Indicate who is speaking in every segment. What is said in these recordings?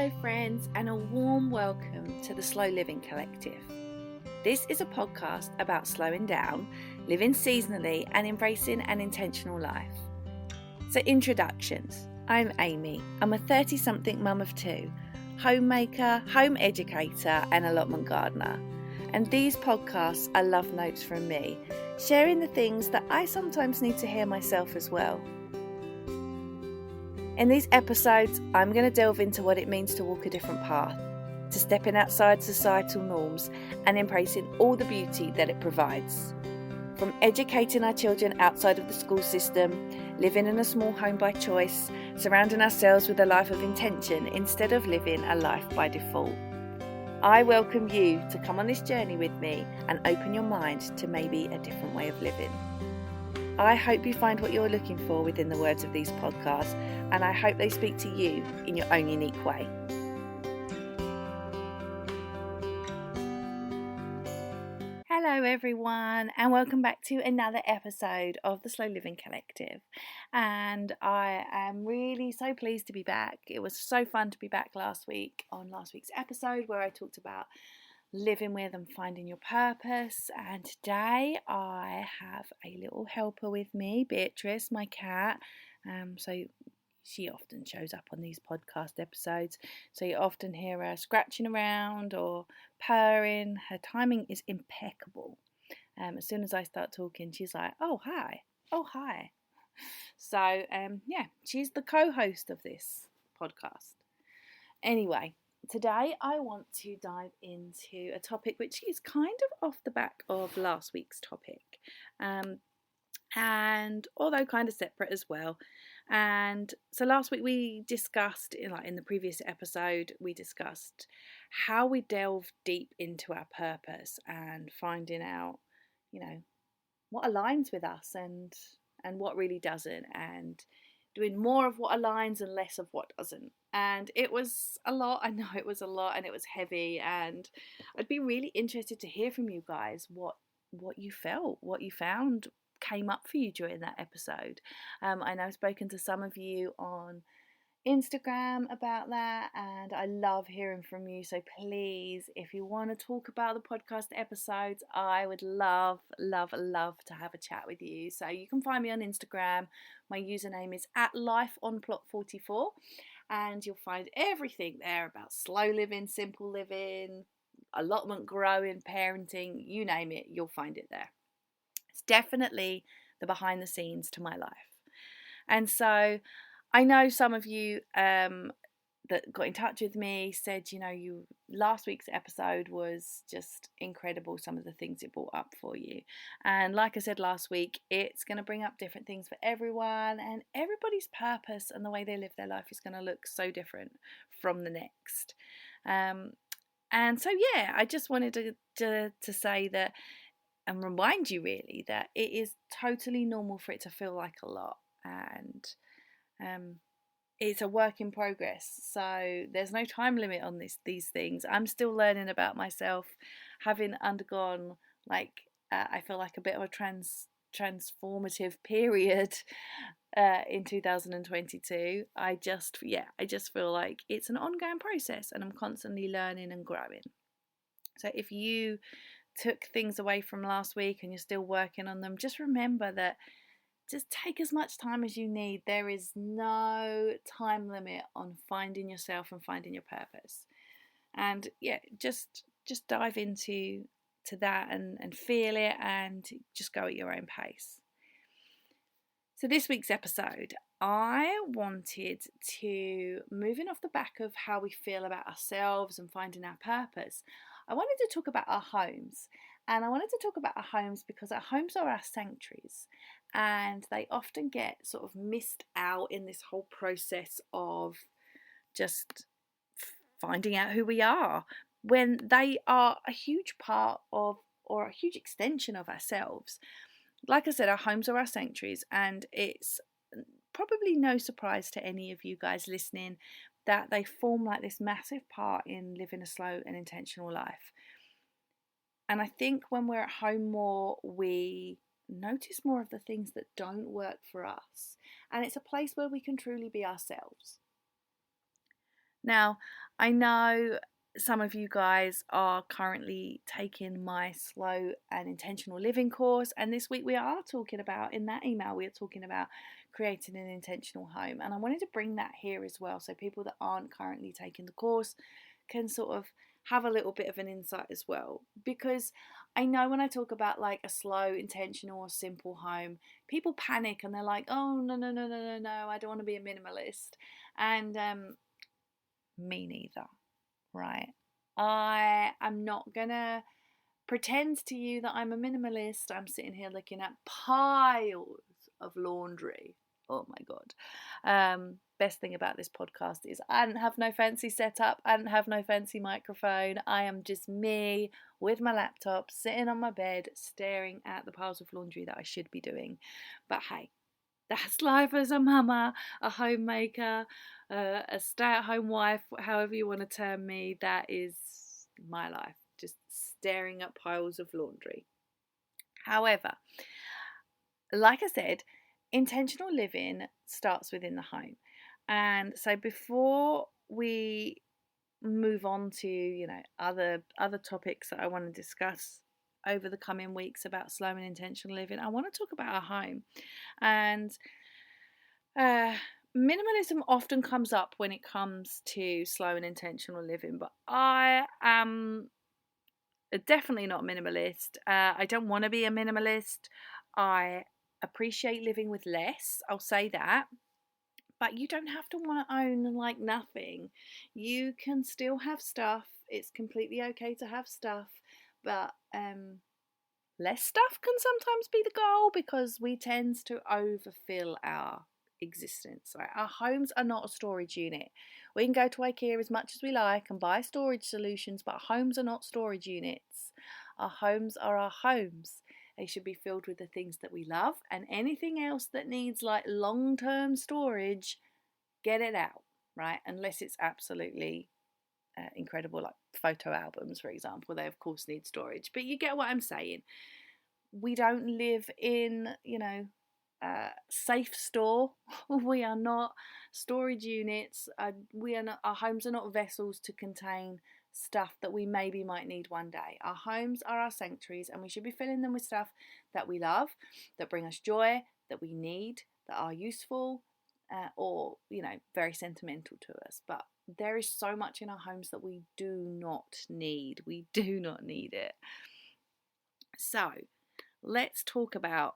Speaker 1: Hello friends, and a warm welcome to the Slow Living Collective. This is a podcast about slowing down, living seasonally and embracing an intentional life. So introductions. I'm Amy. I'm a 30-something mum of two, homemaker, home educator and allotment gardener. And these podcasts are love notes from me, sharing the things that I sometimes need to hear myself as well. In these episodes, I'm going to delve into what it means to walk a different path, to stepping outside societal norms and embracing all the beauty that it provides. From educating our children outside of the school system, living in a small home by choice, surrounding ourselves with a life of intention instead of living a life by default. I welcome you to come on this journey with me and open your mind to maybe a different way of living. I hope you find what you're looking for within the words of these podcasts, and I hope they speak to you in your own unique way. Hello everyone, and welcome back to another episode of the Slow Living Collective. And I am really so pleased to be back. It was so fun to be back last week on last week's episode where I talked about living with and finding your purpose. And today I have a little helper with me, Beatrice, my cat. So she often shows up on these podcast episodes, so you often hear her scratching around or purring. Her timing is impeccable. As soon as I start talking, she's like, oh hi. So she's the co-host of this podcast. Anyway, today I want to dive into a topic which is kind of off the back of last week's topic, and although kind of separate as well. And so last week we discussed, in the previous episode, we discussed how we delve deep into our purpose and finding out, what aligns with us and what really doesn't, and doing more of what aligns and less of what doesn't. And it was a lot. I know it was a lot, and it was heavy, and I'd be really interested to hear from you guys what you felt, what you found came up for you during that episode. I know I've spoken to some of you on Instagram about that, and I love hearing from you. So please, if you want to talk about the podcast episodes, I would love to have a chat with you. So you can find me on Instagram. My username is @lifeonplot44, and you'll find everything there about slow living, simple living, allotment growing, parenting, you name it, you'll find it there. It's definitely the behind the scenes to my life. And so I know some of you that got in touch with me said, last week's episode was just incredible, some of the things it brought up for you. And like I said last week, it's going to bring up different things for everyone, and everybody's purpose and the way they live their life is going to look so different from the next. And so, I just wanted to say that, and remind you really that it is totally normal for it to feel like a lot, and it's a work in progress. So there's no time limit on these things. I'm still learning about myself, having undergone I feel like a bit of a transformative period in 2022. I just feel like it's an ongoing process, and I'm constantly learning and growing. So if you took things away from last week and you're still working on them, just remember that just take as much time as you need. There is no time limit on finding yourself and finding your purpose. And just dive into that and feel it, and just go at your own pace. So this week's episode, I wanted to, moving off the back of how we feel about ourselves and finding our purpose, I wanted to talk about our homes. And I wanted to talk about our homes because our homes are our sanctuaries, and they often get sort of missed out in this whole process of just finding out who we are, when they are a huge part of, or a huge extension of, ourselves. Like I said, our homes are our sanctuaries, and it's probably no surprise to any of you guys listening that they form like this massive part in living a slow and intentional life. And I think when we're at home more, we notice more of the things that don't work for us. And it's a place where we can truly be ourselves. Now, I know some of you guys are currently taking my slow and intentional living course, and this week we are talking about, in that email, we are talking about creating an intentional home. And I wanted to bring that here as well, so people that aren't currently taking the course can sort of have a little bit of an insight as well. Because I know when I talk about like a slow, intentional, or simple home, people panic and they're like, oh, no, no, no, no, no, no, I don't want to be a minimalist. And me neither, right? I am not gonna pretend to you that I'm a minimalist. I'm sitting here looking at piles of laundry. Oh my god. Best thing about this podcast is I don't have no fancy setup. I don't have no fancy microphone. I am just me with my laptop sitting on my bed staring at the piles of laundry that I should be doing. But hey, that's life as a mama, a homemaker, a stay-at-home wife, however you want to term me. That is my life, just staring at piles of laundry. However, like I said, intentional living starts within the home. And so before we move on to, other topics that I want to discuss over the coming weeks about slow and intentional living, I want to talk about our home. And minimalism often comes up when it comes to slow and intentional living, but I am definitely not a minimalist. I don't want to be a minimalist. I appreciate living with less, I'll say that. But you don't have to want to own like nothing. You can still have stuff. It's completely okay to have stuff, but less stuff can sometimes be the goal because we tend to overfill our existence. Right? Our homes are not a storage unit. We can go to IKEA as much as we like and buy storage solutions, but homes are not storage units. Our homes are our homes. They should be filled with the things that we love, and anything else that needs like long-term storage, get it out, right? Unless it's absolutely incredible, like photo albums, for example. They of course need storage, but you get what I'm saying. We don't live in, safe store. We are not storage units. We are not. Our homes are not vessels to contain stuff that we maybe might need one day. Our homes are our sanctuaries, and we should be filling them with stuff that we love, that bring us joy, that we need, that are useful, or very sentimental to us. But there is so much in our homes that we do not need. We do not need it. So let's talk about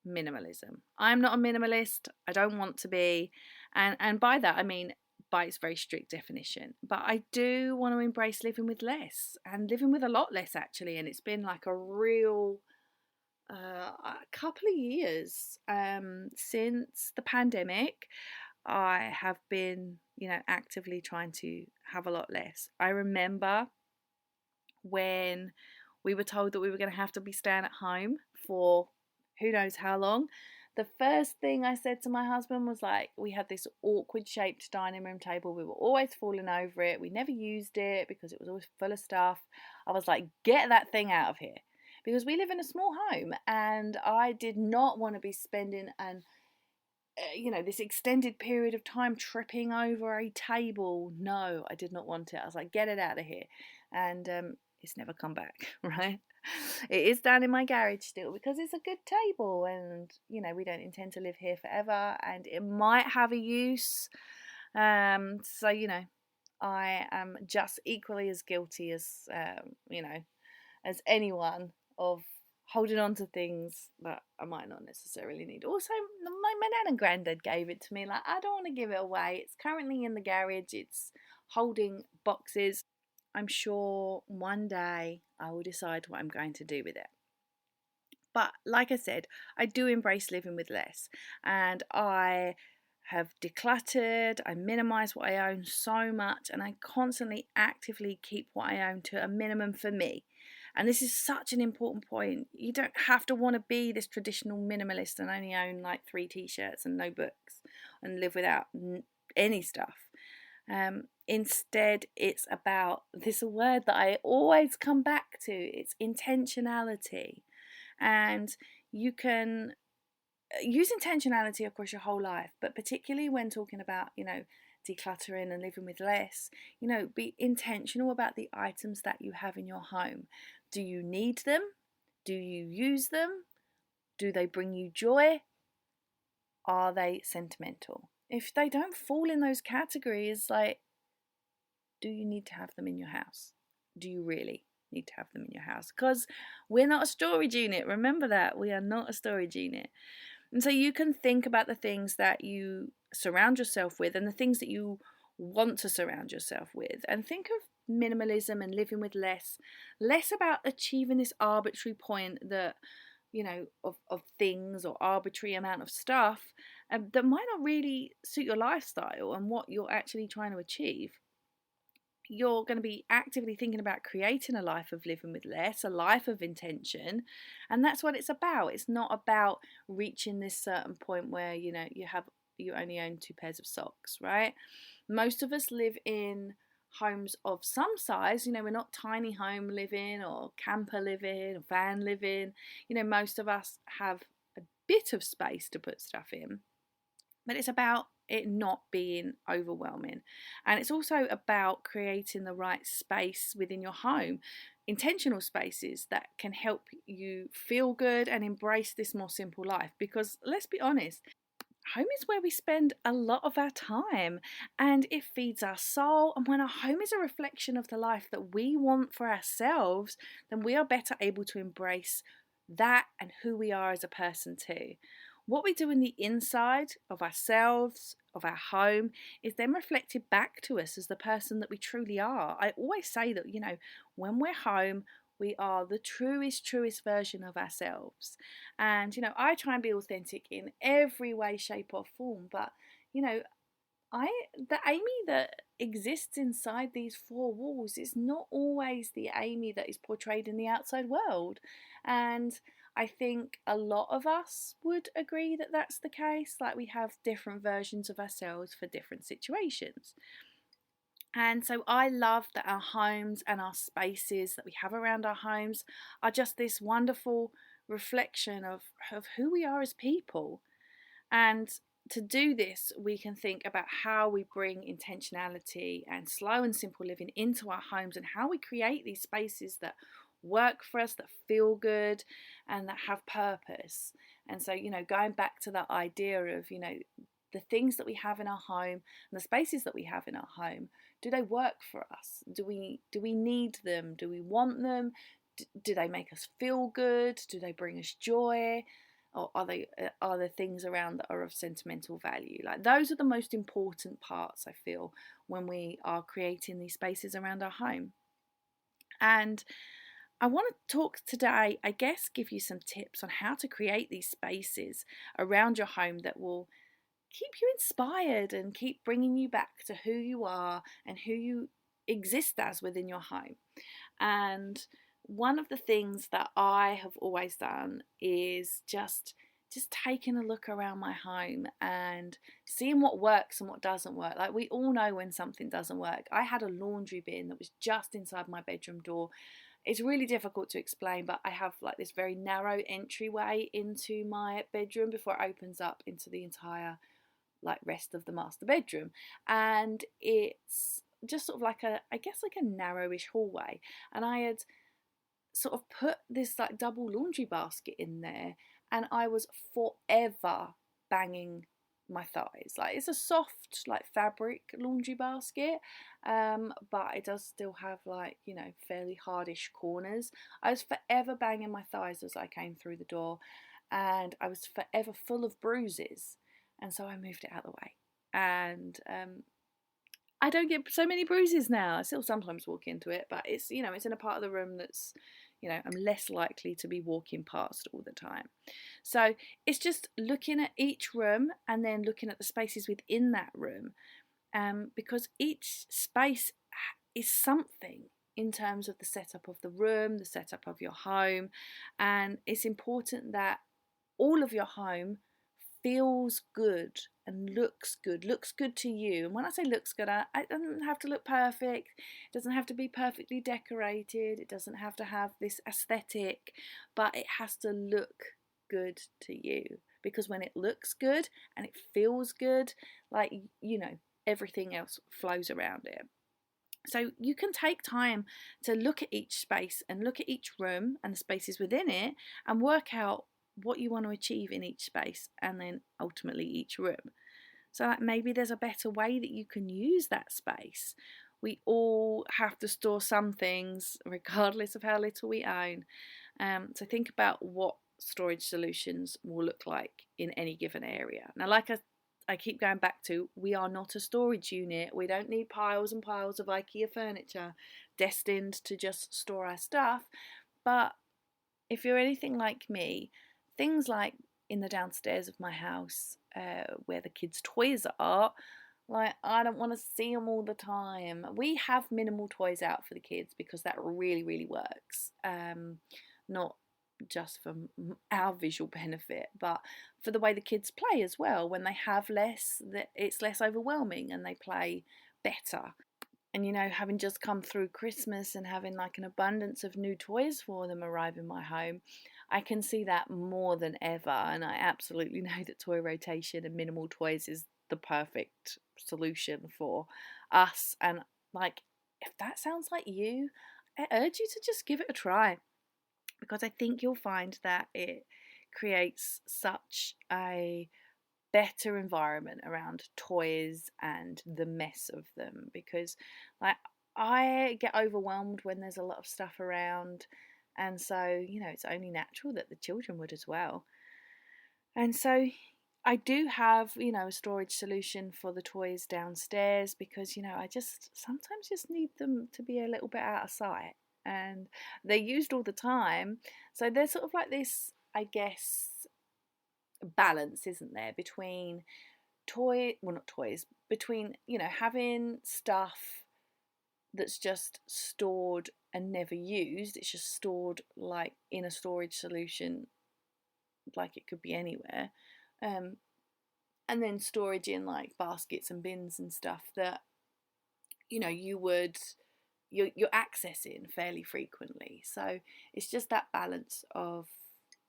Speaker 1: minimalism. I'm not a minimalist. I don't want to be. And by that, I mean by its very strict definition. But I do want to embrace living with less, and living with a lot less, actually. And it's been like a real a couple of years since the pandemic. I have been, actively trying to have a lot less. I remember when we were told that we were going to have to be staying at home for who knows how long. The first thing I said to my husband was like, we had this awkward shaped dining room table. We were always falling over it. We never used it because it was always full of stuff. I was like, get that thing out of here. Because we live in a small home and I did not want to be spending this extended period of time tripping over a table. No, I did not want it. I was like, get it out of here. And it's never come back, right? It is down in my garage still because it's a good table, and we don't intend to live here forever, and it might have a use. So I am just equally as guilty as as anyone of holding on to things that I might not necessarily need. Also, my nan and granddad gave it to me. Like, I don't want to give it away. It's currently in the garage. It's holding boxes. I'm sure one day I will decide what I'm going to do with it. But like I said, I do embrace living with less, and I have decluttered, I minimize what I own so much, and I constantly actively keep what I own to a minimum for me. And this is such an important point. You don't have to want to be this traditional minimalist and only own like 3 t-shirts and no books and live without any stuff. Instead, it's about this word that I always come back to. It's intentionality. And you can use intentionality across your whole life, but particularly when talking about, decluttering and living with less, be intentional about the items that you have in your home. Do you need them? Do you use them? Do they bring you joy? Are they sentimental? If they don't fall in those categories, like, do you need to have them in your house? Do you really need to have them in your house? Because we're not a storage unit. Remember that. We are not a storage unit. And so you can think about the things that you surround yourself with and the things that you want to surround yourself with, and think of minimalism and living with less about achieving this arbitrary point that of things or arbitrary amount of stuff that might not really suit your lifestyle and what you're actually trying to achieve. You're going to be actively thinking about creating a life of living with less, a life of intention, and that's what it's about. It's not about reaching this certain point where you only own 2 pairs of socks, right? Most of us live in homes of some size. We're not tiny home living or camper living or van living. Most of us have a bit of space to put stuff in, but it's about it not being overwhelming. And it's also about creating the right space within your home, intentional spaces that can help you feel good and embrace this more simple life. Because let's be honest, home is where we spend a lot of our time, and it feeds our soul. And when our home is a reflection of the life that we want for ourselves, then we are better able to embrace that and who we are as a person too. What we do in the inside of ourselves, of our home, is then reflected back to us as the person that we truly are. I always say that, when we're home, we are the truest version of ourselves. And, I try and be authentic in every way, shape, or form. But, the Amy that exists inside these four walls is not always the Amy that is portrayed in the outside world. And I think a lot of us would agree that that's the case. Like, we have different versions of ourselves for different situations. And so I love that our homes and our spaces that we have around our homes are just this wonderful reflection of who we are as people. And to do this, we can think about how we bring intentionality and slow and simple living into our homes, and how we create these spaces that work for us, that feel good, and that have purpose. And so, going back to that idea of, the things that we have in our home and the spaces that we have in our home, do they work for us? Do we need them? Do we want them? Do they make us feel good? Do they bring us joy? Or are there things around that are of sentimental value? Like, those are the most important parts, I feel, when we are creating these spaces around our home. And I want to talk today, I guess, give you some tips on how to create these spaces around your home that will keep you inspired and keep bringing you back to who you are and who you exist as within your home. And one of the things that I have always done is just taking a look around my home and seeing what works and what doesn't work. Like, we all know when something doesn't work. I had a laundry bin that was just inside my bedroom door. It's really difficult to explain, but I have like this very narrow entryway into my bedroom before it opens up into the entire rest of the master bedroom, and it's just sort of like a narrowish hallway, and I had sort of put this double laundry basket in there, and I was forever banging my thighs. It's a soft fabric laundry basket, but it does still have fairly hardish corners. I was forever banging my thighs as I came through the door, and I was forever full of bruises. And so I moved it out of the way. And I don't get so many bruises now. I still sometimes walk into it, but it's it's in a part of the room that's I'm less likely to be walking past all the time. So it's just looking at each room and then looking at the spaces within that room, because each space is something in terms of the setup of the room, the setup of your home, and it's important that all of your home feels good and looks good to you. And when I say looks good, it doesn't have to look perfect, it doesn't have to be perfectly decorated, it doesn't have to have this aesthetic, but it has to look good to you. Because when it looks good and it feels good, everything else flows around it. So you can take time to look at each space and look at each room and the spaces within it and work out what you want to achieve in each space and then ultimately each room. So like maybe there's a better way that you can use that space. We all have to store some things regardless of how little we own. So think about what storage solutions will look like in any given area. Now, like I keep going back to, we are not a storage unit. We don't need piles and piles of IKEA furniture destined to just store our stuff. But if you're anything like me, things like in the downstairs of my house, where the kids' toys are, like I don't want to see them all the time. We have minimal toys out for the kids because that really, really works. Not just for our visual benefit, but for the way the kids play as well. When they have less, it's less overwhelming and they play better. And you know, having just come through Christmas and having like an abundance of new toys for them arrive in my home, I can see that more than ever. And I absolutely know that toy rotation and minimal toys is the perfect solution for us. And like, if that sounds like you, I urge you to just give it a try, because I think you'll find that it creates such a better environment around toys and the mess of them. Because like I get overwhelmed when there's a lot of stuff around, and so you know it's only natural that the children would as well. And so I do have, you know, a storage solution for the toys downstairs, because you know I just sometimes just need them to be a little bit out of sight, and they're used all the time. So there's sort of like this, I guess, balance, isn't there, between not toys, between, you know, having stuff that's just stored and never used. It's just stored like in a storage solution, like it could be anywhere. And then storage in like baskets and bins and stuff that, you know, you're accessing fairly frequently. So it's just that balance of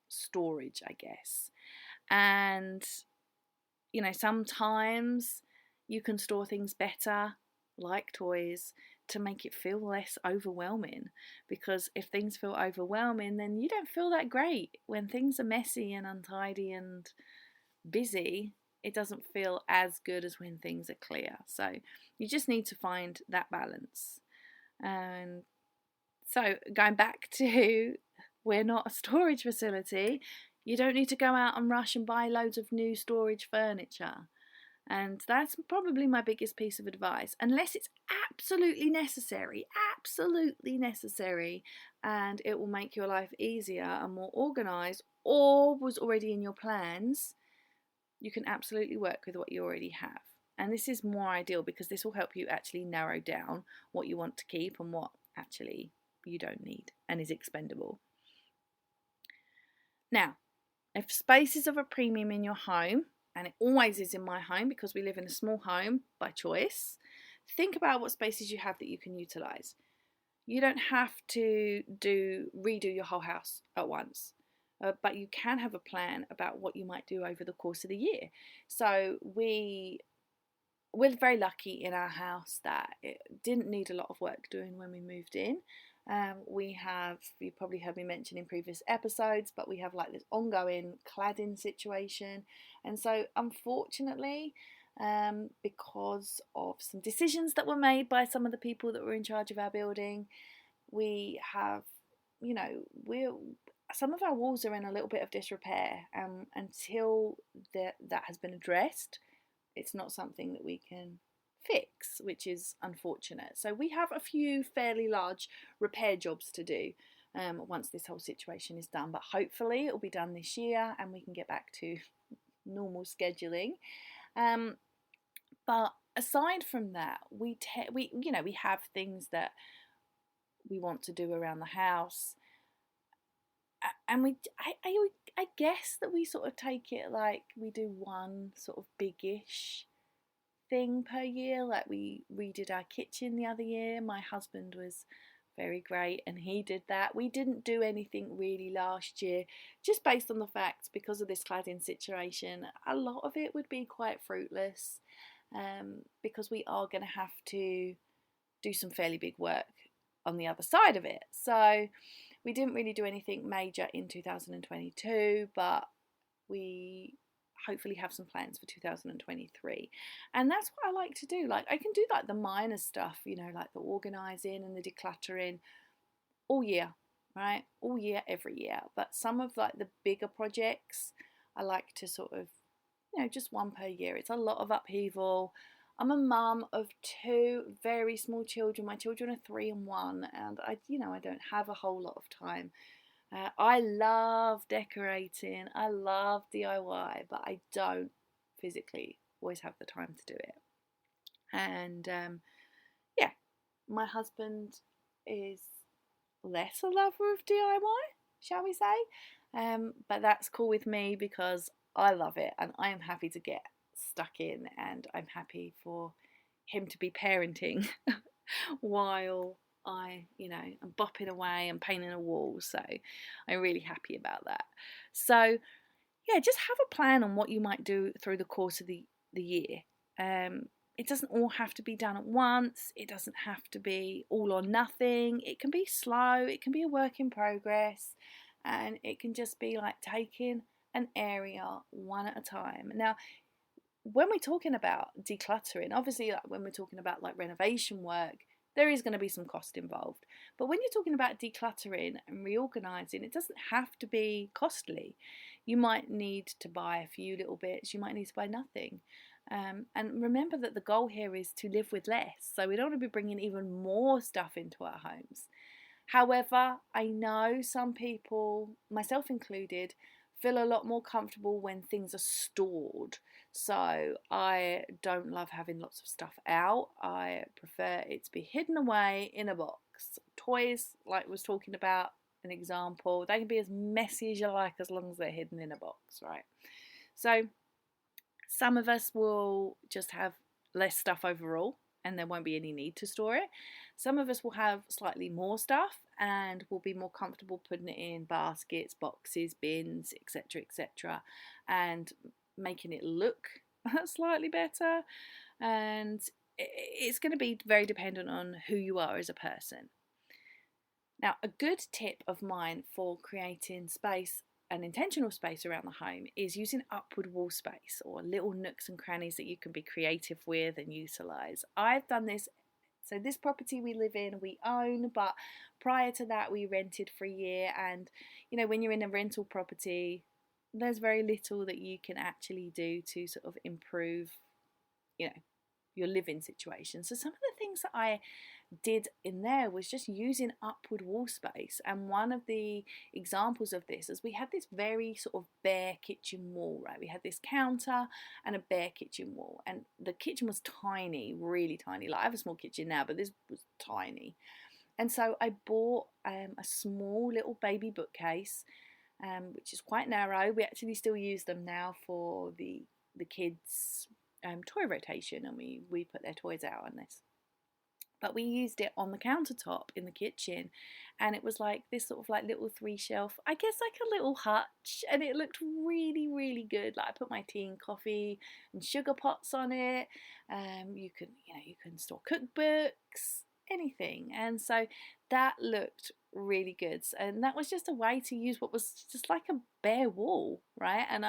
Speaker 1: storage, I guess. And you know, sometimes you can store things better, like toys, to make it feel less overwhelming. Because if things feel overwhelming, then you don't feel that great. When things are messy and untidy and busy, it doesn't feel as good as when things are clear. So you just need to find that balance. And so going back to, we're not a storage facility, you don't need to go out and rush and buy loads of new storage furniture. And that's probably my biggest piece of advice, unless it's absolutely necessary, and it will make your life easier and more organised, or was already in your plans. You can absolutely work with what you already have. And this is more ideal because this will help you actually narrow down what you want to keep and what actually you don't need and is expendable. Now, if space is of a premium in your home, and it always is in my home because we live in a small home by choice, think about what spaces you have that you can utilise. You don't have to redo your whole house at once, but you can have a plan about what you might do over the course of the year. So we're very lucky in our house that it didn't need a lot of work doing when we moved in. You probably heard me mention in previous episodes, but we have like this ongoing cladding situation. And so unfortunately, because of some decisions that were made by some of the people that were in charge of our building, we have, you know, some of our walls are in a little bit of disrepair. Until that has been addressed, it's not something that we can fix, which is unfortunate. So we have a few fairly large repair jobs to do once this whole situation is done, but hopefully it will be done this year and we can get back to normal scheduling. But aside from that, we have things that we want to do around the house, and I guess that we sort of take it like we do one sort of biggish thing per year. Like we redid our kitchen the other year. My husband was very great and he did that. We didn't do anything really last year, just based on the fact, because of this cladding situation, a lot of it would be quite fruitless. because we are going to have to do some fairly big work on the other side of it. So we didn't really do anything major in 2022, but we hopefully have some plans for 2023. And that's what I like to do. Like, I can do like the minor stuff, like the organising and the decluttering all year, right? All year, every year. But some of like the bigger projects, I like to sort of, just one per year. It's a lot of upheaval. I'm a mum of two very small children. My children are 3 and 1, and I don't have a whole lot of time. I love decorating. I love DIY, but I don't physically always have the time to do it. And yeah, my husband is less a lover of DIY, shall we say? But that's cool with me because I love it and I am happy to get stuck in, and I'm happy for him to be parenting while I'm bopping away and painting a wall. So I'm really happy about that. So yeah, just have a plan on what you might do through the course of the year. It doesn't all have to be done at once. It doesn't have to be all or nothing. It can be slow. It can be a work in progress. And it can just be like taking an area one at a time. Now, when we're talking about decluttering, obviously, like when we're talking about like renovation work, there is going to be some cost involved. But when you're talking about decluttering and reorganizing, it doesn't have to be costly. You might need to buy a few little bits. You might need to buy nothing. And remember that the goal here is to live with less. So we don't want to be bringing even more stuff into our homes. However, I know some people, myself included, feel a lot more comfortable when things are stored. So I don't love having lots of stuff out. I prefer it to be hidden away in a box. Toys, like I was talking about, an example, they can be as messy as you like as long as they're hidden in a box, right? So some of us will just have less stuff overall and there won't be any need to store it. Some of us will have slightly more stuff and will be more comfortable putting it in baskets, boxes, bins, etc., and making it look slightly better. And it's going to be very dependent on who you are as a person. Now, a good tip of mine for creating space, an intentional space around the home, is using upward wall space or little nooks and crannies that you can be creative with and utilise. I've done this. So this property we live in, we own, but prior to that we rented for a year. And when you're in a rental property, there's very little that you can actually do to sort of improve your living situation. So some of the things that I did in there was just using upward wall space. And one of the examples of this is we had this very sort of bare kitchen wall, right? We had this counter and a bare kitchen wall, and the kitchen was tiny, really tiny. Like I have a small kitchen now, but this was tiny. And so I bought a small little baby bookcase, which is quite narrow. We actually still use them now for the kids' toy rotation, and we put their toys out on this. But we used it on the countertop in the kitchen, and it was like this sort of like little 3-shelf, I guess like a little hutch, and it looked really, really good. Like I put my tea and coffee and sugar pots on it. You can store cookbooks, anything, and so that looked really good. And that was just a way to use what was just like a bare wall, right? And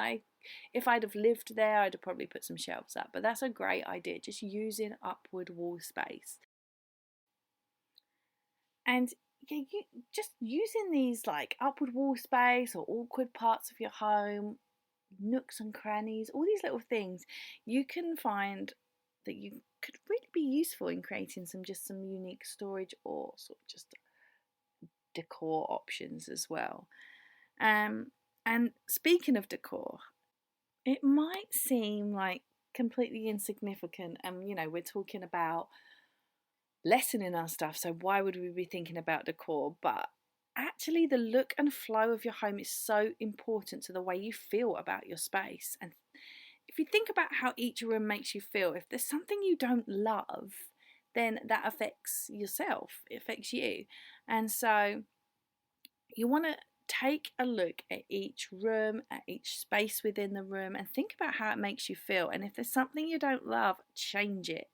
Speaker 1: if I'd have lived there, I'd have probably put some shelves up. But that's a great idea, just using upward wall space. And you just using these like upward wall space or awkward parts of your home, nooks and crannies, all these little things, you can find that you could really be useful in creating some unique storage or sort of just decor options as well. And speaking of decor, it might seem like completely insignificant, and we're talking about lessening our stuff, so why would we be thinking about decor? But actually the look and flow of your home is so important to the way you feel about your space. And if you think about how each room makes you feel, if there's something you don't love, then that affects yourself, it affects you. And so you want to take a look at each room, at each space within the room, and think about how it makes you feel. And if there's something you don't love, change it.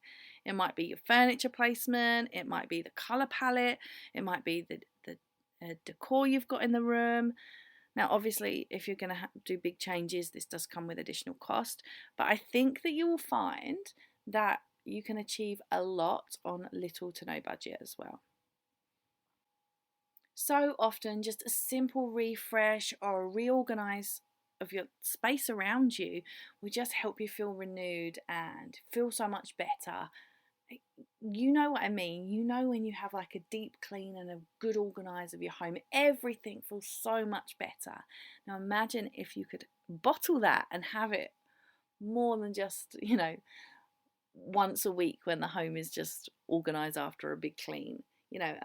Speaker 1: It might be your furniture placement, it might be the colour palette, it might be the decor you've got in the room. Now, obviously, if you're going to do big changes, this does come with additional cost, but I think that you will find that you can achieve a lot on little to no budget as well. So often, just a simple refresh or a reorganize of your space around you will just help you feel renewed and feel so much better. You know what I mean? You know, when you have like a deep clean and a good organize of your home, everything feels so much better. Now imagine if you could bottle that and have it more than just, once a week when the home is just organized after a big clean.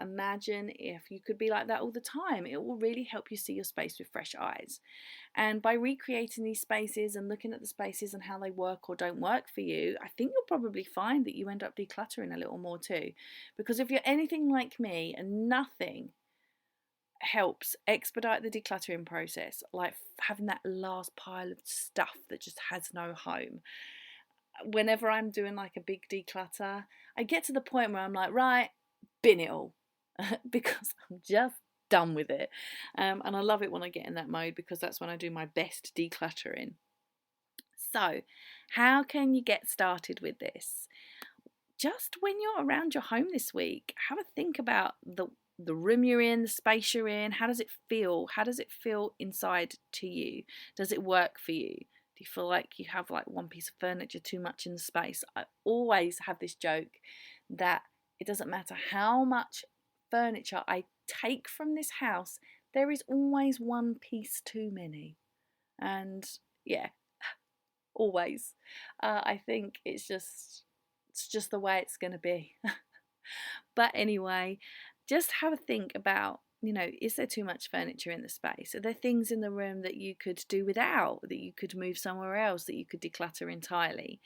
Speaker 1: Imagine if you could be like that all the time. It will really help you see your space with fresh eyes. And by recreating these spaces and looking at the spaces and how they work or don't work for you, I think you'll probably find that you end up decluttering a little more too. Because if you're anything like me and nothing helps expedite the decluttering process, like having that last pile of stuff that just has no home. Whenever I'm doing like a big declutter, I get to the point where I'm like, right, bin it all because I'm just done with it. And I love it when I get in that mode because that's when I do my best decluttering. So, how can you get started with this? Just when you're around your home this week, have a think about the room you're in, the space you're in. How does it feel? How does it feel inside to you? Does it work for you? Do you feel like you have like one piece of furniture too much in the space? I always have this joke that it doesn't matter how much furniture I take from this house, there is always one piece too many. And yeah, always. I think it's just the way it's going to be. But anyway, just have a think about, is there too much furniture in the space? Are there things in the room that you could do without, that you could move somewhere else, that you could declutter entirely?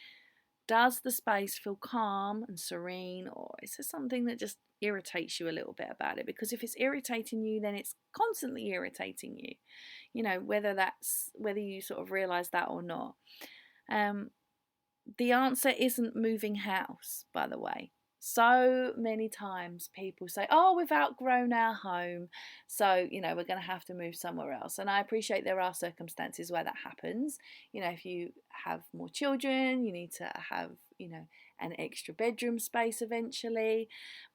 Speaker 1: Does the space feel calm and serene, or is there something that just irritates you a little bit about it? Because if it's irritating you, then it's constantly irritating you, whether you sort of realize that or not. The answer isn't moving house, by the way. So many times people say, oh, we've outgrown our home, so, we're going to have to move somewhere else. And I appreciate there are circumstances where that happens. If you have more children, you need to have, an extra bedroom space eventually.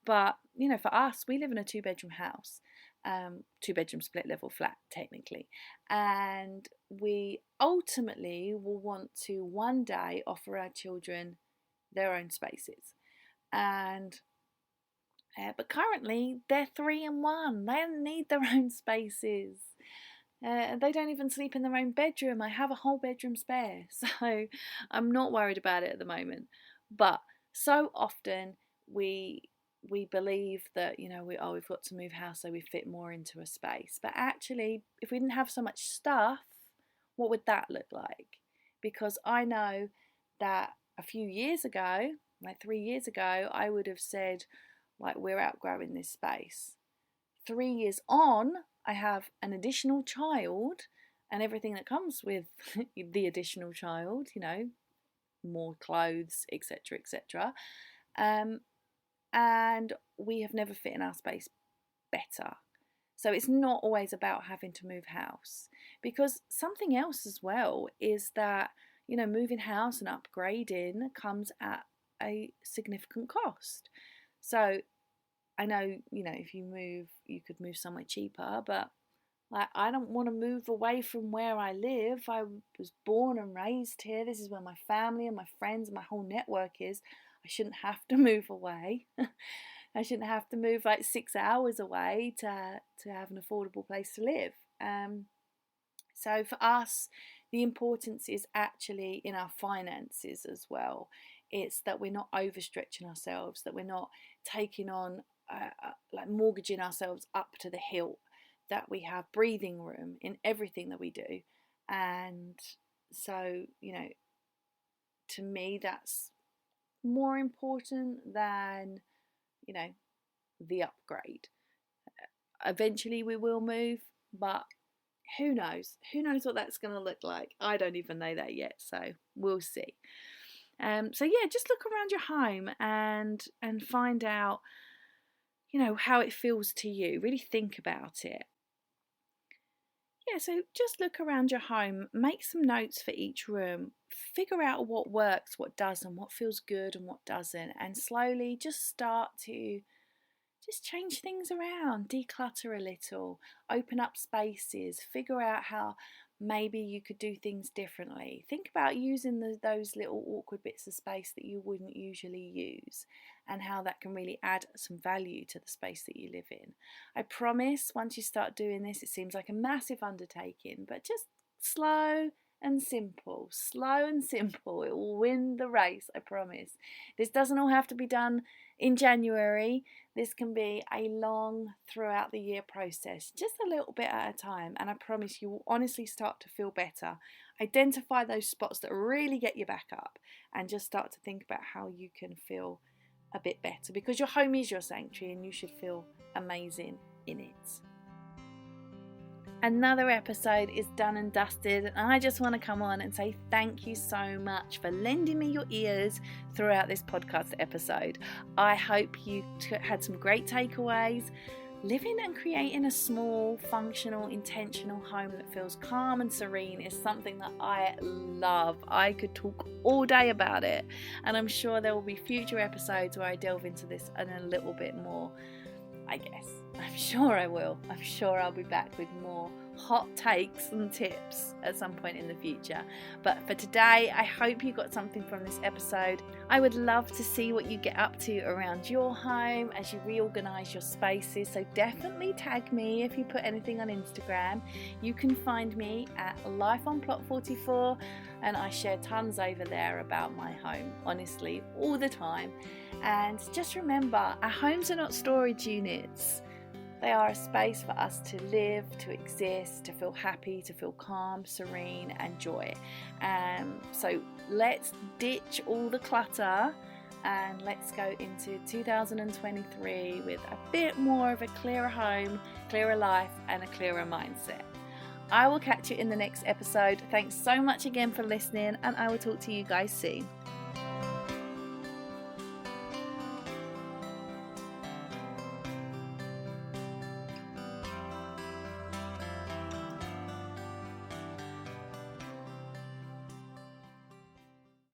Speaker 1: But, for us, we live in a 2-bedroom house, 2-bedroom split level flat, technically. And we ultimately will want to one day offer our children their own spaces. And but currently they're 3 and 1. They don't need their own spaces. They don't even sleep in their own bedroom. I have a whole bedroom spare, so I'm not worried about it at the moment. But so often we believe that we've got to move house so we fit more into a space. But actually, if we didn't have so much stuff, what would that look like? Because I know that a few years ago, like 3 years ago, I would have said, like, we're outgrowing this space. 3 years on, I have an additional child and everything that comes with the additional child, more clothes, etc., etc. And we have never fit in our space better. So it's not always about having to move house, because something else as well is that, moving house and upgrading comes at a significant cost. So I know, if you move, you could move somewhere cheaper, but like, I don't want to move away from where I live. I was born and raised here. This is where my family and my friends and my whole network is. I shouldn't have to move away. I shouldn't have to move like 6 hours away to have an affordable place to live. So for us, the importance is actually in our finances as well. It's that we're not overstretching ourselves, that we're not taking on, like mortgaging ourselves up to the hilt, that we have breathing room in everything that we do. And so, to me, that's more important than, the upgrade. Eventually we will move, but Who knows? Who knows what that's going to look like? I don't even know that yet, so we'll see. So yeah, just look around your home and find out, how it feels to you. Really think about it. Yeah, so just look around your home, make some notes for each room, figure out what works, what doesn't, what feels good and what doesn't, and slowly just start to just change things around, declutter a little, open up spaces, figure out how maybe you could do things differently. Think about using those little awkward bits of space that you wouldn't usually use, and how that can really add some value to the space that you live in. I promise once you start doing this, it seems like a massive undertaking, but just slow and simple. Slow and simple. It will win the race, I promise. This doesn't all have to be done in January. This can be a long, throughout the year process, just a little bit at a time, and I promise you will honestly start to feel better. Identify those spots that really get you back up, and just start to think about how you can feel a bit better, because your home is your sanctuary and you should feel amazing in it. Another episode is done and dusted, and I just want to come on and say thank you so much for lending me your ears throughout this podcast episode. I hope you had some great takeaways. Living and creating a small, functional, intentional home that feels calm and serene is something that I love. I could talk all day about it, and I'm sure there will be future episodes where I delve into this in a little bit more, I guess. I'm sure I will. I'm sure I'll be back with more hot takes and tips at some point in the future. But for today, I hope you got something from this episode. I would love to see what you get up to around your home as you reorganize your spaces. So definitely tag me if you put anything on Instagram. You can find me at Life on Plot 44, and I share tons over there about my home, honestly, all the time. And just remember, our homes are not storage units. They are a space for us to live, to exist, to feel happy, to feel calm, serene and joy. So let's ditch all the clutter and let's go into 2023 with a bit more of a clearer home, clearer life and a clearer mindset. I will catch you in the next episode. Thanks so much again for listening, and I will talk to you guys soon.